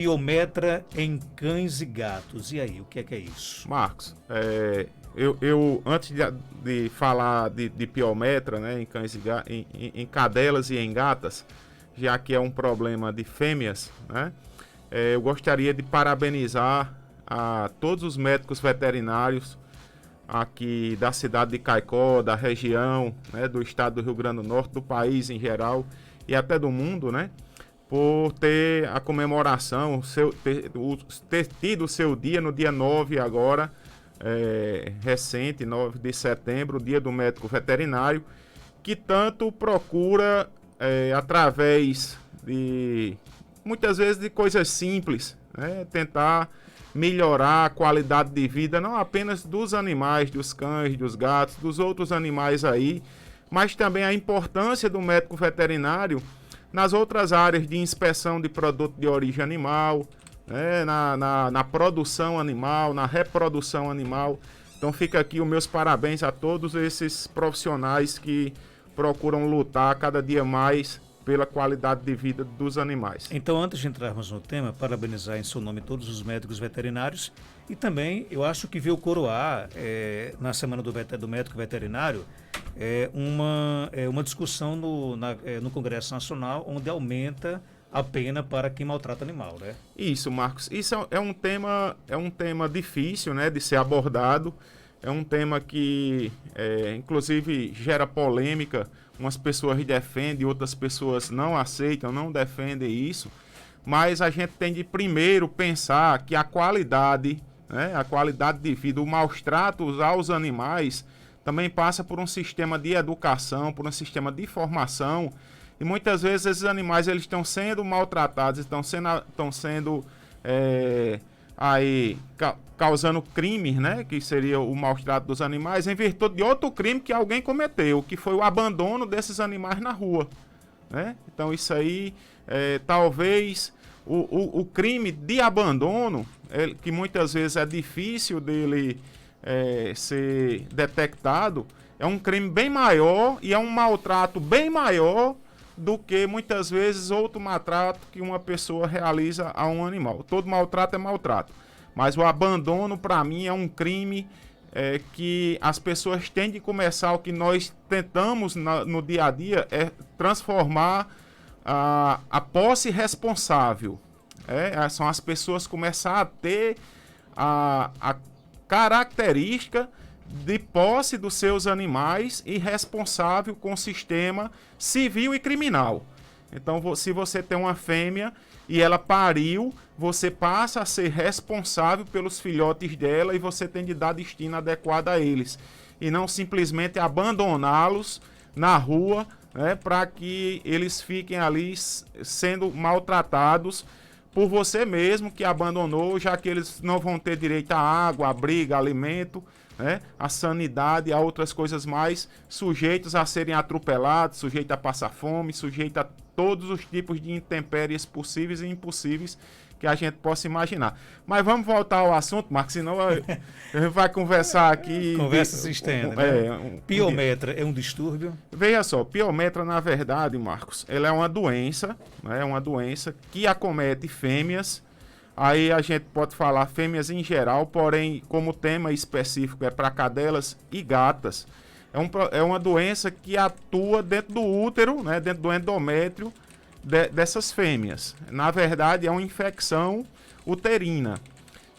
Biometra em cães e gatos. E aí, o que é isso? Marcos, eu antes de falar de piometra, né, em cães em cadelas e em gatas, já que é um problema de fêmeas, né, eu gostaria de parabenizar a todos os médicos veterinários aqui da cidade de Caicó, da região, né, do estado do Rio Grande do Norte, do país em geral e até do mundo, né, por ter a comemoração, ter tido o seu dia no dia 9 agora, recente, 9 de setembro, o dia do médico veterinário, que tanto procura, através de, muitas vezes, de coisas simples, né, tentar melhorar a qualidade de vida, não apenas dos animais, dos cães, dos gatos, dos outros animais aí, mas também a importância do médico veterinário nas outras áreas de inspeção de produto de origem animal, né, na produção animal, na reprodução animal. Então fica aqui os meus parabéns a todos esses profissionais que procuram lutar cada dia mais pela qualidade de vida dos animais. Então, antes de entrarmos no tema, parabenizar em seu nome todos os médicos veterinários e também eu acho que veio coroar na Semana do Médico Veterinário uma discussão no Congresso Nacional onde aumenta a pena para quem maltrata animal, né? Isso, Marcos. Isso é um tema difícil, né, de ser abordado. É um tema que, inclusive, gera polêmica. Umas pessoas defendem, outras pessoas não aceitam, não defendem isso. Mas a gente tem de primeiro pensar que a qualidade, né, a qualidade de vida, o maus tratos aos animais também passa por um sistema de educação, por um sistema de formação. E muitas vezes esses animais eles estão sendo maltratados, estão sendo causando crimes, né, que seria o maus trato dos animais, em virtude de outro crime que alguém cometeu, que foi o abandono desses animais na rua, né? Então isso aí, talvez o crime de abandono, que muitas vezes é difícil dele ser detectado, é um crime bem maior e é um maltrato bem maior do que muitas vezes outro maltrato que uma pessoa realiza a um animal. Todo maltrato é maltrato, mas o abandono para mim é um crime que as pessoas têm de começar. O que nós tentamos no dia a dia é transformar a posse responsável. São as pessoas começar a ter a característica de posse dos seus animais e responsável com o sistema civil e criminal. Então, se você tem uma fêmea e ela pariu, você passa a ser responsável pelos filhotes dela e você tem de dar destino adequado a eles. E não simplesmente abandoná-los na rua, né, para que eles fiquem ali sendo maltratados por você mesmo que abandonou, já que eles não vão ter direito a água, a abrigo, a alimento, né, a sanidade, a outras coisas mais, sujeitos a serem atropelados, sujeitos a passar fome, sujeitos a todos os tipos de intempéries possíveis e impossíveis que a gente possa imaginar. Mas vamos voltar ao assunto, Marcos, senão a gente vai conversar aqui. Conversa se estende, né? Piometra é um distúrbio? Veja só, piometra, na verdade, Marcos, ela é uma doença, né? É uma doença que acomete fêmeas. Aí a gente pode falar fêmeas em geral, porém, como tema específico é para cadelas e gatas. É uma doença que atua dentro do útero, né, dentro do endométrio dessas fêmeas. Na verdade, é uma infecção uterina.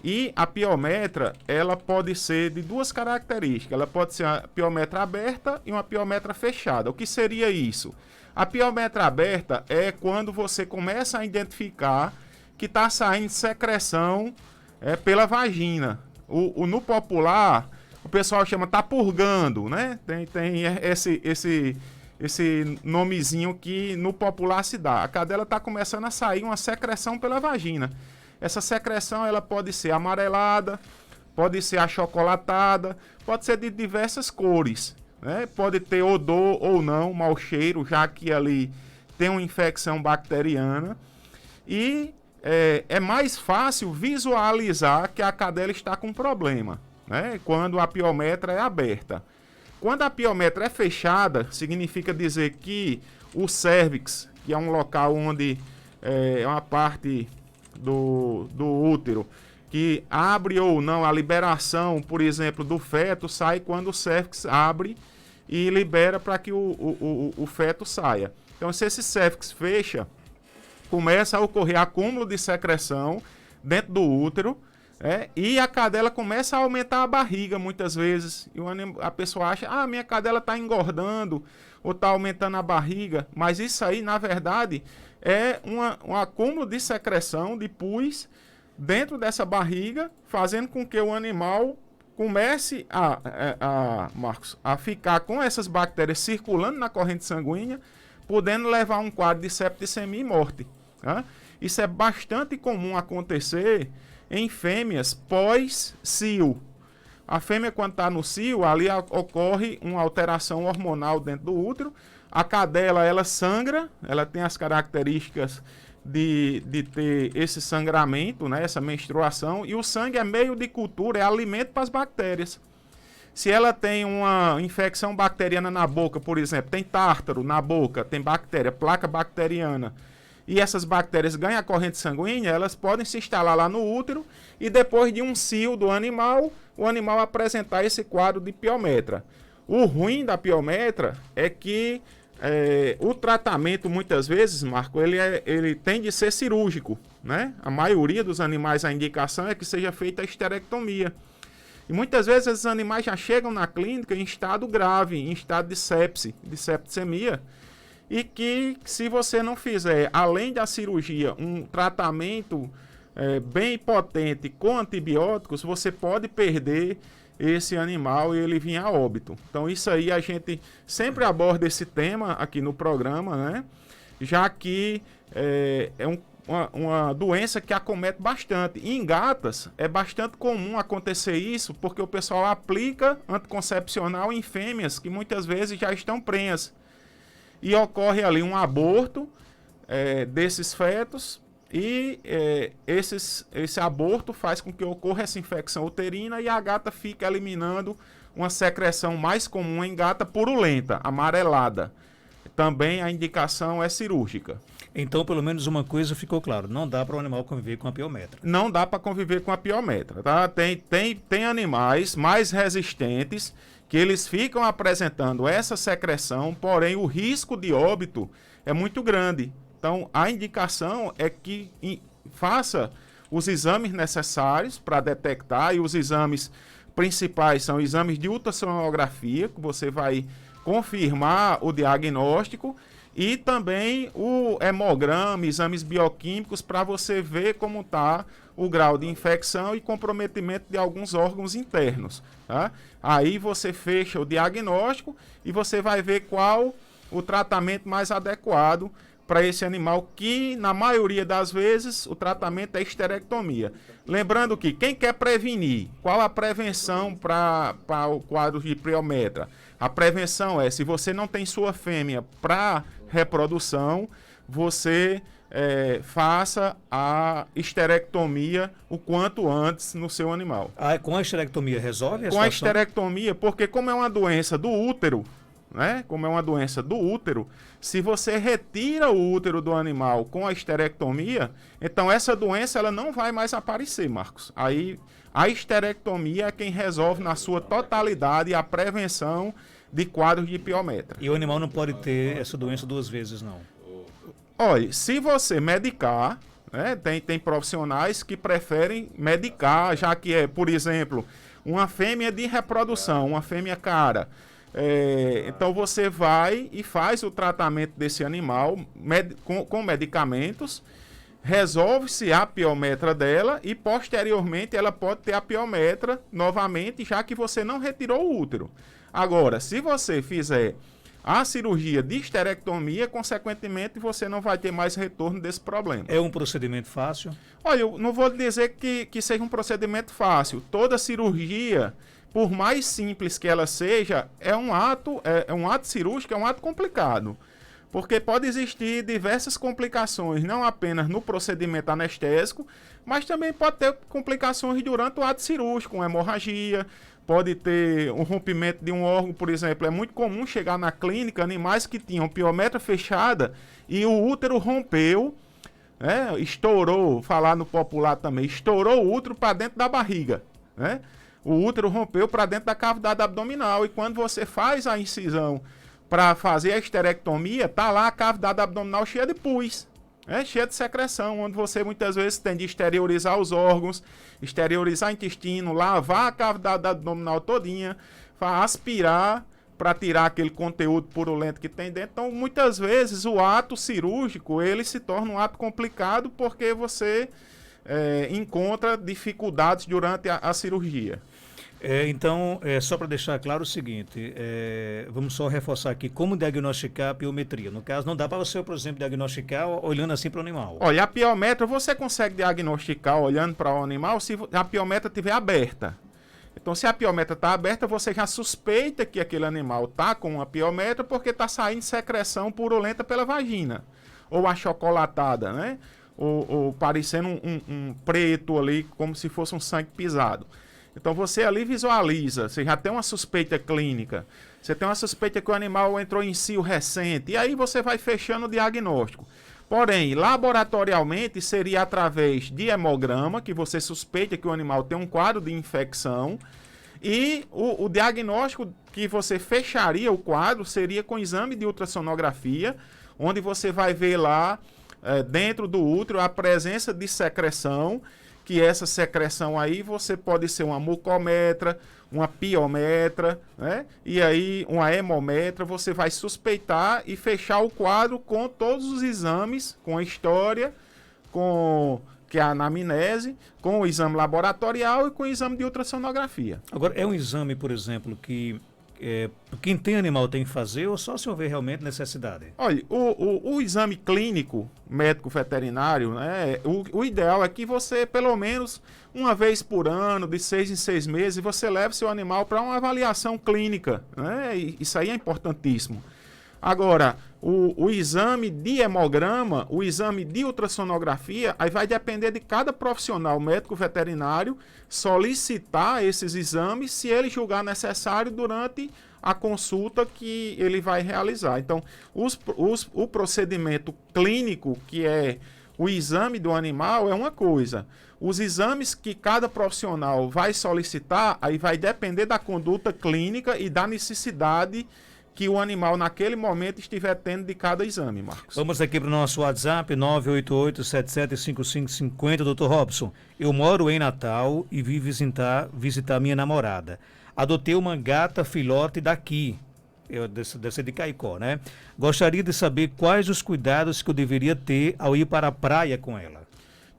E a piometra, ela pode ser de duas características. Ela pode ser uma piometra aberta e uma piometra fechada. O que seria isso? A piometra aberta é quando você começa a identificar que está saindo secreção pela vagina. No popular, o pessoal chama tá purgando, né? Tem esse nomezinho que no popular se dá. A cadela está começando a sair uma secreção pela vagina. Essa secreção ela pode ser amarelada, pode ser achocolatada, pode ser de diversas cores, né? Pode ter odor ou não, mau cheiro, já que ali tem uma infecção bacteriana. E é mais fácil visualizar que a cadela está com problema, né, quando a piometra é aberta. Quando a piometra é fechada, significa dizer que o cérvix, que é um local onde é uma parte do útero, que abre ou não a liberação, por exemplo, do feto, sai quando o cérvix abre e libera para que o feto saia. Então, se esse cérvix fecha, começa a ocorrer acúmulo de secreção dentro do útero, e a cadela começa a aumentar a barriga muitas vezes. E a pessoa acha, minha cadela está engordando ou está aumentando a barriga. Mas isso aí, na verdade, é um acúmulo de secreção, de pus, dentro dessa barriga, fazendo com que o animal comece Marcos, a ficar com essas bactérias circulando na corrente sanguínea, podendo levar a um quadro de septicemia e morte. Tá? Isso é bastante comum acontecer em fêmeas pós-cio. A fêmea, quando está no cio, ali ocorre uma alteração hormonal dentro do útero. A cadela, ela sangra, ela tem as características de ter esse sangramento, né, essa menstruação, e o sangue é meio de cultura, é alimento para as bactérias. Se ela tem uma infecção bacteriana na boca, por exemplo, tem tártaro na boca, tem bactéria, placa bacteriana, e essas bactérias ganham a corrente sanguínea, elas podem se instalar lá no útero e depois de um cio do animal, o animal apresentar esse quadro de piometra. O ruim da piometra é que o tratamento, muitas vezes, Marco, ele tem de ser cirúrgico, né? A maioria dos animais, a indicação é que seja feita a esterectomia. E muitas vezes esses animais já chegam na clínica em estado grave, em estado de sepse, de septicemia, e que se você não fizer, além da cirurgia, um tratamento bem potente com antibióticos, você pode perder esse animal e ele vir a óbito. Então isso aí a gente sempre aborda esse tema aqui no programa, né? Já que uma doença que acomete bastante. E em gatas é bastante comum acontecer isso, porque o pessoal aplica anticoncepcional em fêmeas que muitas vezes já estão prenhas. E ocorre ali um aborto desses fetos e esse aborto faz com que ocorra essa infecção uterina e a gata fica eliminando uma secreção mais comum em gata purulenta, amarelada. Também a indicação é cirúrgica. Então, pelo menos uma coisa ficou claro, não dá para o animal conviver com a piometra. Não dá para conviver com a piometra, tá? Tem animais mais resistentes que eles ficam apresentando essa secreção, porém o risco de óbito é muito grande. Então, a indicação é que faça os exames necessários para detectar, e os exames principais são exames de ultrassonografia, que você vai confirmar o diagnóstico, e também o hemograma, exames bioquímicos, para você ver como está o grau de infecção e comprometimento de alguns órgãos internos. Tá? Aí você fecha o diagnóstico e você vai ver qual o tratamento mais adequado para esse animal, que na maioria das vezes o tratamento é esterectomia. Lembrando que quem quer prevenir, qual a prevenção para o quadro de piometra? A prevenção é, se você não tem sua fêmea para reprodução, você faça a esterectomia o quanto antes no seu animal. Com a esterectomia resolve a situação? Com a esterectomia, porque como é uma doença do útero, né? Como é uma doença do útero, se você retira o útero do animal com a esterectomia, então essa doença ela não vai mais aparecer, Marcos. Aí a esterectomia é quem resolve na sua totalidade a prevenção de quadros de piometra. E o animal não pode ter essa doença duas vezes, não? Olha, se você medicar, né, tem profissionais que preferem medicar, já que é, por exemplo, uma fêmea de reprodução, uma fêmea cara. Então você vai e faz o tratamento desse animal com medicamentos, resolve-se a piometra dela e posteriormente ela pode ter a piometra novamente, já que você não retirou o útero. Agora, se você fizer a cirurgia de esterectomia, consequentemente você não vai ter mais retorno desse problema. É um procedimento fácil? Olha, eu não vou dizer que seja um procedimento fácil. Toda cirurgia, por mais simples que ela seja, é um ato cirúrgico, é um ato complicado. Porque pode existir diversas complicações, não apenas no procedimento anestésico, mas também pode ter complicações durante o ato cirúrgico, uma hemorragia, pode ter um rompimento de um órgão, por exemplo. É muito comum chegar na clínica animais que tinham piometra fechada e o útero rompeu né? Estourou, falar no popular também, estourou o útero para dentro da barriga, né? O útero rompeu para dentro da cavidade abdominal e quando você faz a incisão para fazer a esterectomia, tá lá a cavidade abdominal cheia de pus, cheia de secreção, onde você muitas vezes tem de exteriorizar os órgãos, exteriorizar o intestino, lavar a cavidade abdominal todinha, aspirar para tirar aquele conteúdo purulento que tem dentro. Então, muitas vezes, o ato cirúrgico, ele se torna um ato complicado porque você encontra dificuldades durante a cirurgia. Então, só para deixar claro o seguinte, vamos só reforçar aqui como diagnosticar a piometria. No caso, não dá para você, por exemplo, diagnosticar olhando assim para o animal. Olha, a piometra você consegue diagnosticar olhando para o animal se a piometra estiver aberta. Então, se a piometra está aberta, você já suspeita que aquele animal está com uma piometra porque está saindo secreção purulenta pela vagina. Ou achocolatada, né? Ou parecendo um preto ali, como se fosse um sangue pisado. Então, você ali visualiza, você já tem uma suspeita clínica. Você tem uma suspeita que o animal entrou em cio recente. E aí você vai fechando o diagnóstico. Porém, laboratorialmente, seria através de hemograma, que você suspeita que o animal tem um quadro de infecção. E o diagnóstico que você fecharia o quadro seria com exame de ultrassonografia, onde você vai ver lá, dentro do útero, a presença de secreção, que essa secreção aí você pode ser uma mucometra, uma piometra, né? E aí uma hemometra, você vai suspeitar e fechar o quadro com todos os exames, com a história, com que é a anamnese, com o exame laboratorial e com o exame de ultrassonografia. Agora, é um exame, por exemplo, que quem tem animal tem que fazer ou só se houver realmente necessidade? Olha, o exame clínico médico veterinário, né, o ideal é que você, pelo menos uma vez por ano, de 6 em 6 meses, você leve seu animal para uma avaliação clínica, né? Isso aí é importantíssimo. Agora, o exame de hemograma, o exame de ultrassonografia, aí vai depender de cada profissional médico veterinário solicitar esses exames se ele julgar necessário durante a consulta que ele vai realizar. Então, o procedimento clínico, que é o exame do animal, é uma coisa. Os exames que cada profissional vai solicitar, aí vai depender da conduta clínica e da necessidade que o animal naquele momento estiver tendo de cada exame, Marcos. Vamos aqui para o nosso WhatsApp, 988-775550, Dr. Robson. Eu moro em Natal e vim visitar minha namorada. Adotei uma gata filhote daqui, deve ser de Caicó, né? Gostaria de saber quais os cuidados que eu deveria ter ao ir para a praia com ela.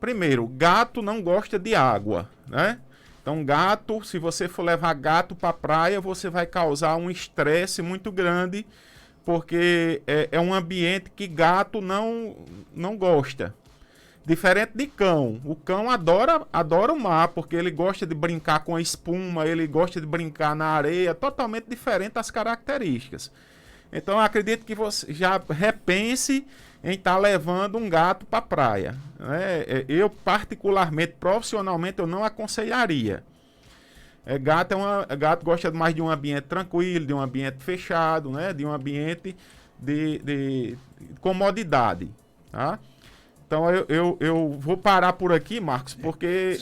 Primeiro, gato não gosta de água, né? Então, gato, se você for levar gato para a praia, você vai causar um estresse muito grande, porque é um ambiente que gato não gosta. Diferente de cão. O cão adora o mar, porque ele gosta de brincar com a espuma, ele gosta de brincar na areia, totalmente diferente das características. Então, eu acredito que você já repense em estar levando um gato para a praia. Eu, particularmente, profissionalmente, eu não aconselharia. Gato gosta mais de um ambiente tranquilo, de um ambiente fechado, né? De um ambiente de comodidade. Tá? Então, eu vou parar por aqui, Marcos, porque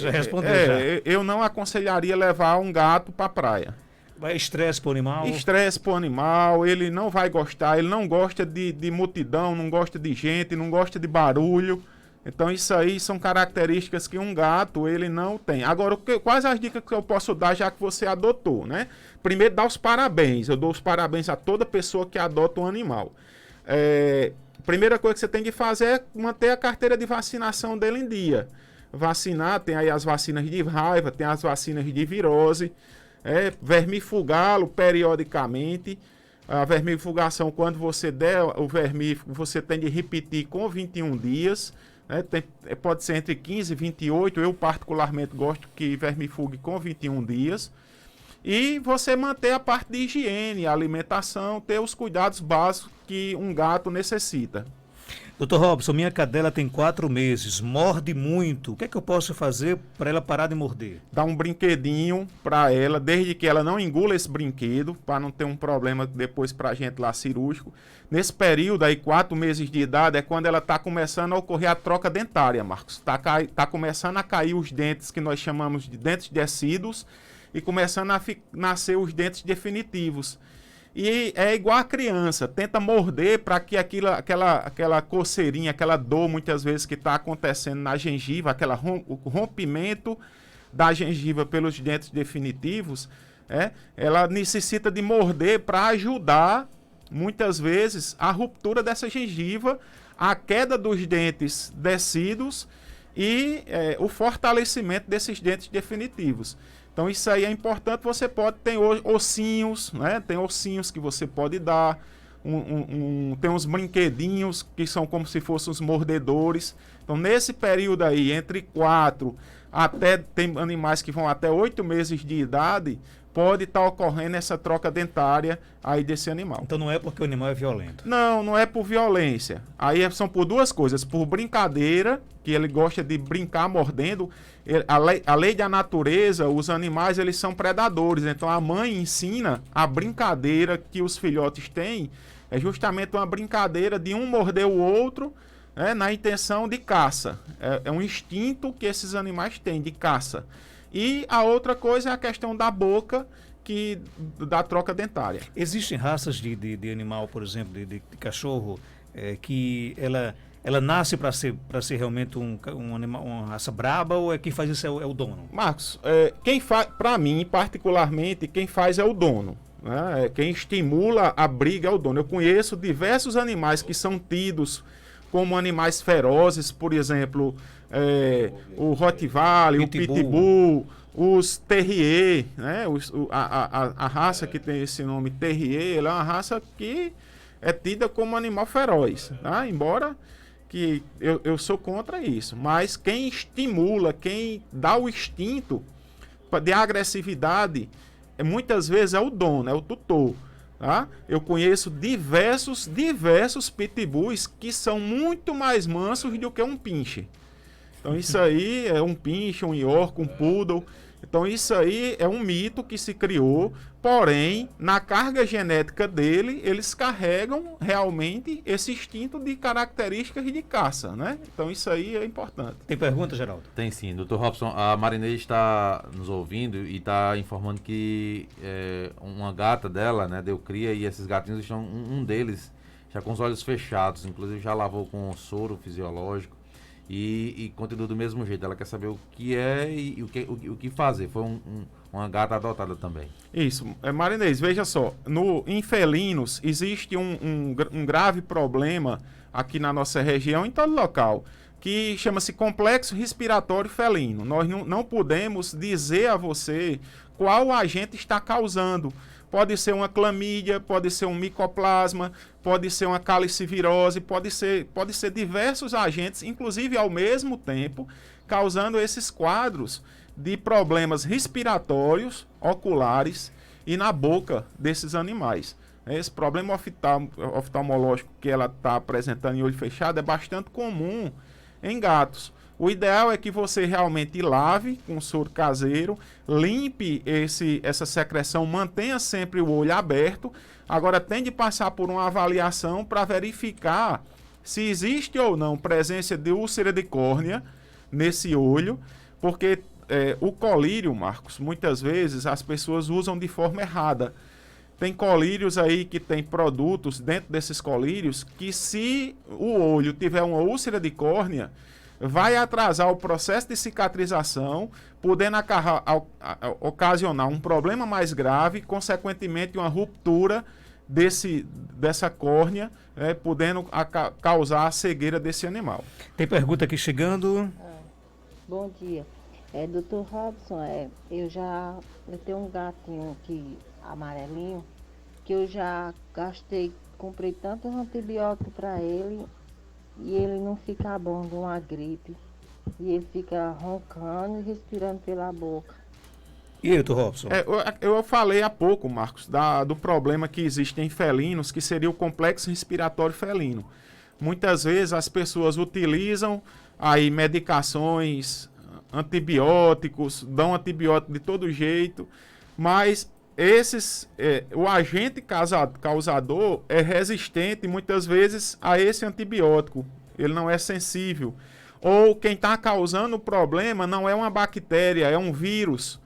eu não aconselharia levar um gato para a praia. Vai estresse para o animal? Estresse para o animal, ele não vai gostar, ele não gosta de multidão, não gosta de gente, não gosta de barulho. Então isso aí são características que um gato ele não tem. Agora, quais as dicas que eu posso dar já que você adotou, né? Primeiro, dar os parabéns. Eu dou os parabéns a toda pessoa que adota um animal. Primeira coisa que você tem que fazer é manter a carteira de vacinação dele em dia. Vacinar, tem aí as vacinas de raiva, tem as vacinas de virose. Vermifugá-lo periodicamente. A vermifugação, quando você der o vermífugo, você tem de repetir com 21 dias. Pode ser entre 15 e 28. Eu particularmente gosto que vermifugue com 21 dias. E você manter a parte de higiene, alimentação, ter os cuidados básicos que um gato necessita. Doutor Robson, minha cadela tem 4 meses, morde muito. O que é que eu posso fazer para ela parar de morder? Dá um brinquedinho para ela, desde que ela não engula esse brinquedo, para não ter um problema depois para a gente lá cirúrgico. Nesse período aí, 4 meses de idade, é quando ela está começando a ocorrer a troca dentária, Marcos. Tá começando a cair os dentes que nós chamamos de dentes decíduos e começando a nascer os dentes definitivos. E é igual a criança, tenta morder para que aquela coceirinha, aquela dor muitas vezes que está acontecendo na gengiva, o rompimento da gengiva pelos dentes definitivos, ela necessita de morder para ajudar, muitas vezes, a ruptura dessa gengiva, a queda dos dentes decíduos e o fortalecimento desses dentes definitivos. Então isso aí é importante, você pode ter ossinhos, né? Tem ossinhos que você pode dar, tem uns brinquedinhos que são como se fossem os mordedores. Então nesse período aí, entre 4 até, tem animais que vão até 8 meses de idade, pode estar ocorrendo essa troca dentária aí desse animal. Então não é porque o animal é violento? Não, não é por violência. Aí são por duas coisas. Por brincadeira, que ele gosta de brincar mordendo. A lei da natureza, os animais eles são predadores. Então a mãe ensina a brincadeira que os filhotes têm. É justamente uma brincadeira de um morder o outro, na intenção de caça. É um instinto que esses animais têm de caça. E a outra coisa é a questão da boca, da troca dentária. Existem raças de animal, por exemplo, de cachorro, que ela nasce para ser realmente um animal, uma raça braba, ou quem faz isso é o dono? Marcos, para mim, particularmente, quem faz é o dono. Né? Quem estimula a briga é o dono. Eu conheço diversos animais que são tidos como animais ferozes, por exemplo, o Rottweiler, o Pitbull, os Terrier, né? A raça que tem esse nome Terrier, ela é uma raça que é tida como animal feroz, tá? Embora que eu sou contra isso, mas quem estimula, quem dá o instinto de agressividade, muitas vezes é o dono, é o tutor. Tá? Eu conheço diversos pitbulls que são muito mais mansos do que um pincher. Então isso aí é um pincher, um york, um poodle. Então isso aí é um mito que se criou, porém, na carga genética dele, eles carregam realmente esse instinto de características de caça, né? Então isso aí é importante. Tem pergunta, Geraldo? Tem sim. Dr. Robson, a Marinês está nos ouvindo e está informando que uma gata dela, né, deu cria e esses gatinhos estão, um deles já com os olhos fechados, inclusive já lavou com soro fisiológico. E continua do mesmo jeito. Ela quer saber o que é e o que fazer. Foi uma gata adotada também. Isso. Marinês, veja só. Em felinos existe um grave problema aqui na nossa região, em todo local, que chama-se complexo respiratório felino. Nós não podemos dizer a você qual agente está causando. Pode ser uma clamídia, pode ser um micoplasma, pode ser uma calicivirose, pode ser diversos agentes, inclusive ao mesmo tempo, causando esses quadros de problemas respiratórios, oculares e na boca desses animais. Esse problema oftalmológico que ela está apresentando em olho fechado é bastante comum em gatos. O ideal é que você realmente lave com soro caseiro, limpe essa secreção, mantenha sempre o olho aberto. Agora tem de passar por uma avaliação para verificar se existe ou não presença de úlcera de córnea nesse olho, porque o colírio, Marcos, muitas vezes as pessoas usam de forma errada. Tem colírios aí que tem produtos dentro desses colírios que, se o olho tiver uma úlcera de córnea, vai atrasar o processo de cicatrização, podendo ocasionar um problema mais grave, consequentemente uma ruptura dessa córnea, podendo causar a cegueira desse animal. Tem pergunta aqui chegando. Bom dia. Dr. Robson, eu tenho um gatinho aqui amarelinho, que eu já comprei tantos antibióticos para ele, e ele não fica bom de uma gripe. E ele fica roncando e respirando pela boca. E aí, doutor Robson? Eu falei há pouco, Marcos, do problema que existe em felinos, que seria o complexo respiratório felino. muitas vezes as pessoas utilizam aí medicações, antibióticos, dão antibiótico de todo jeito, mas o agente causador é resistente muitas vezes a esse antibiótico, ele não é sensível. Ou quem está causando o problema não é uma bactéria, é um vírus,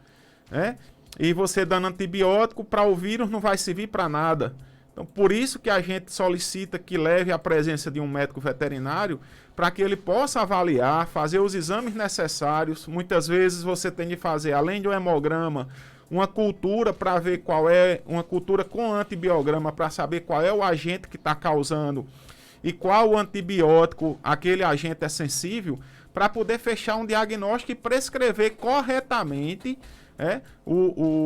né? E você dando antibiótico para o vírus não vai servir para nada. Então, por isso que a gente solicita que leve a presença de um médico veterinário para que ele possa avaliar, fazer os exames necessários. Muitas vezes você tem de fazer, além do hemograma, uma cultura para ver qual é, uma cultura com antibiograma para saber qual é o agente que está causando e qual o antibiótico aquele agente é sensível, para poder fechar um diagnóstico e prescrever corretamente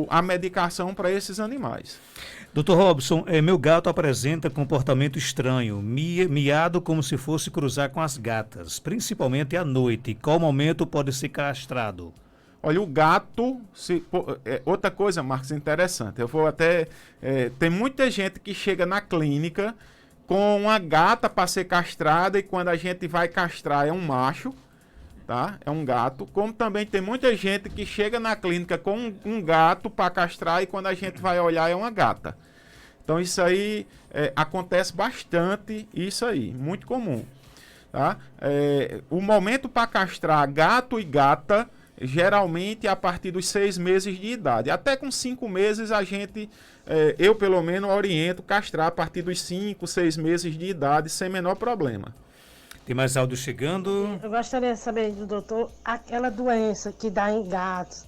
a medicação para esses animais. Dr. Robson, meu gato apresenta comportamento estranho, miado como se fosse cruzar com as gatas, principalmente à noite. Qual momento pode ser castrado? Olha, o gato, outra coisa, Marcos, interessante, eu vou até, tem muita gente que chega na clínica com uma gata para ser castrada e quando a gente vai castrar é um macho, tá? É um gato. Como também tem muita gente que chega na clínica com um gato para castrar e quando a gente vai olhar é uma gata. Então isso aí acontece bastante, isso aí, muito comum, tá? O momento para castrar gato e gata geralmente é a partir dos 6 meses de idade. Até com 5 meses a gente, eu pelo menos oriento castrar a partir dos 5, 6 meses de idade sem menor problema. Tem mais áudio chegando. Eu gostaria de saber do doutor, aquela doença que dá em gatos,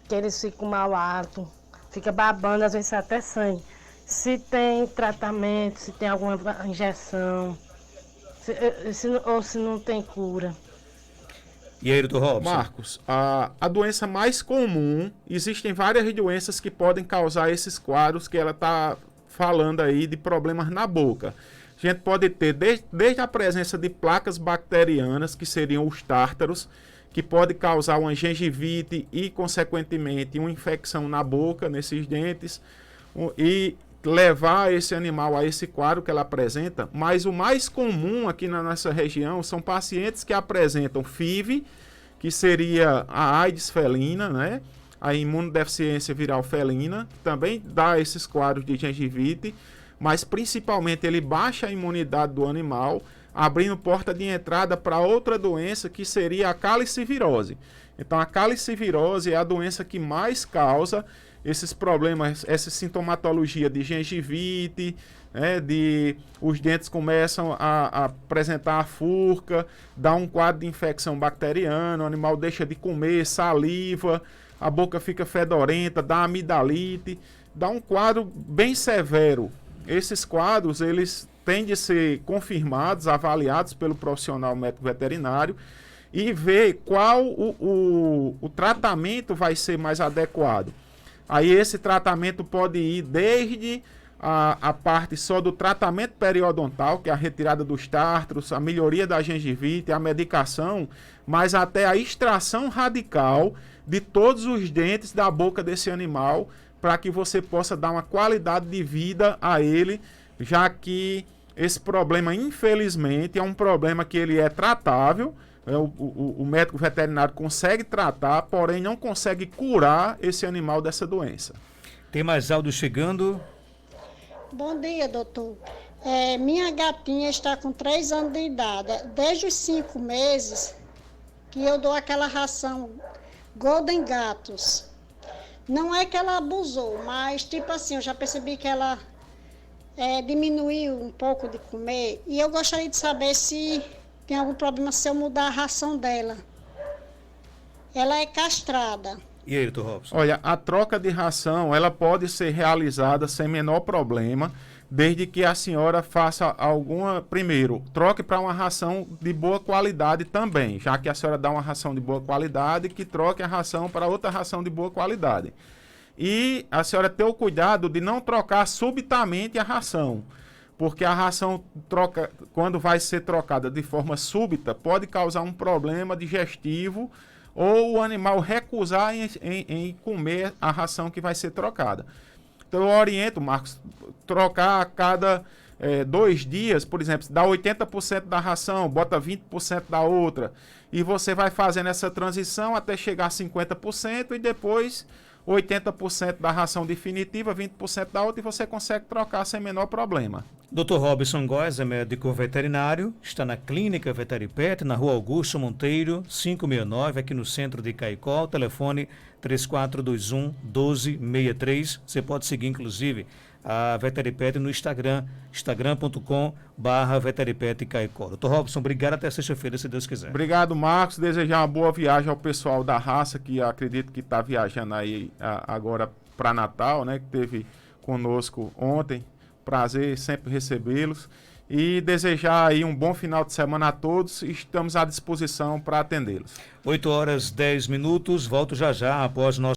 que eles ficam com mau hálito, fica babando, às vezes até sangue. Se tem tratamento, se tem alguma injeção, ou se não tem cura. E aí, doutor Robson? Marcos, a doença mais comum, existem várias doenças que podem causar esses quadros que ela está falando aí de problemas na boca. A gente pode ter desde a presença de placas bacterianas, que seriam os tártaros, que pode causar uma gengivite e, consequentemente, uma infecção na boca, nesses dentes, e levar esse animal a esse quadro que ela apresenta. Mas o mais comum aqui na nossa região são pacientes que apresentam FIV, que seria a AIDS felina, né? A imunodeficiência viral felina, que também dá esses quadros de gengivite, mas principalmente ele baixa a imunidade do animal, abrindo porta de entrada para outra doença que seria a calicivirose. Então a calicivirose é a doença que mais causa esses problemas, essa sintomatologia de gengivite, os dentes começam a apresentar a furca, dá um quadro de infecção bacteriana, o animal deixa de comer, saliva, a boca fica fedorenta, dá amidalite, dá um quadro bem severo. Esses quadros, eles têm de ser confirmados, avaliados pelo profissional médico veterinário e ver qual o tratamento vai ser mais adequado. Aí esse tratamento pode ir desde a parte só do tratamento periodontal, que é a retirada dos tártaros, a melhoria da gengivite, a medicação, mas até a extração radical de todos os dentes da boca desse animal, para que você possa dar uma qualidade de vida a ele, já que esse problema, infelizmente, é um problema que ele é tratável. O médico veterinário consegue tratar, porém não consegue curar esse animal dessa doença. Tem mais áudio chegando. Bom dia, doutor. Minha gatinha está com 3 anos de idade. Desde os 5 meses que eu dou aquela ração Golden Gatos. Não é que ela abusou, mas tipo assim, eu já percebi que ela diminuiu um pouco de comer. E eu gostaria de saber se tem algum problema se eu mudar a ração dela. Ela é castrada. E aí, doutor Robson? Olha, a troca de ração, ela pode ser realizada sem menor problema, desde que a senhora faça primeiro, troque para uma ração de boa qualidade também, já que a senhora dá uma ração de boa qualidade, que troque a ração para outra ração de boa qualidade. E a senhora ter o cuidado de não trocar subitamente a ração, porque a ração quando vai ser trocada de forma súbita, pode causar um problema digestivo ou o animal recusar em comer a ração que vai ser trocada. Então eu oriento, Marcos, trocar a cada 2 dias, por exemplo, dá 80% da ração, bota 20% da outra, e você vai fazendo essa transição até chegar a 50% e depois 80% da ração definitiva, 20% da outra, e você consegue trocar sem menor problema. Dr. Robson Góes é médico veterinário, está na Clínica Veteripet, na Rua Augusto Monteiro, 569, aqui no centro de Caicó, telefone 3421-1263. Você pode seguir, inclusive, a Veteripet no Instagram, instagram.com/Veteripet Caicó. Dr. Robson, obrigado, até sexta-feira, se Deus quiser. Obrigado, Marcos. Desejar uma boa viagem ao pessoal da raça, que acredito que está viajando aí agora para Natal, né? Que teve conosco ontem. Prazer sempre recebê-los. E desejar aí um bom final de semana a todos. Estamos à disposição para atendê-los. 8h10, volto já após nosso